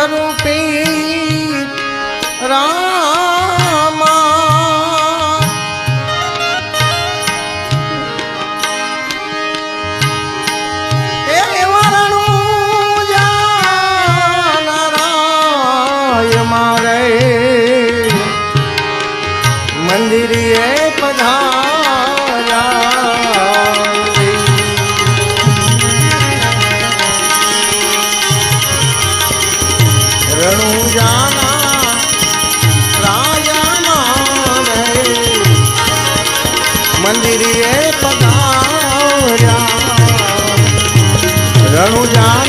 રૂપી રામા એ વરણું જાનારાય મારે મંદિરે પધાર્યા રણુજાના રાજા મારે મંદિરે પધાર્યા રણુજા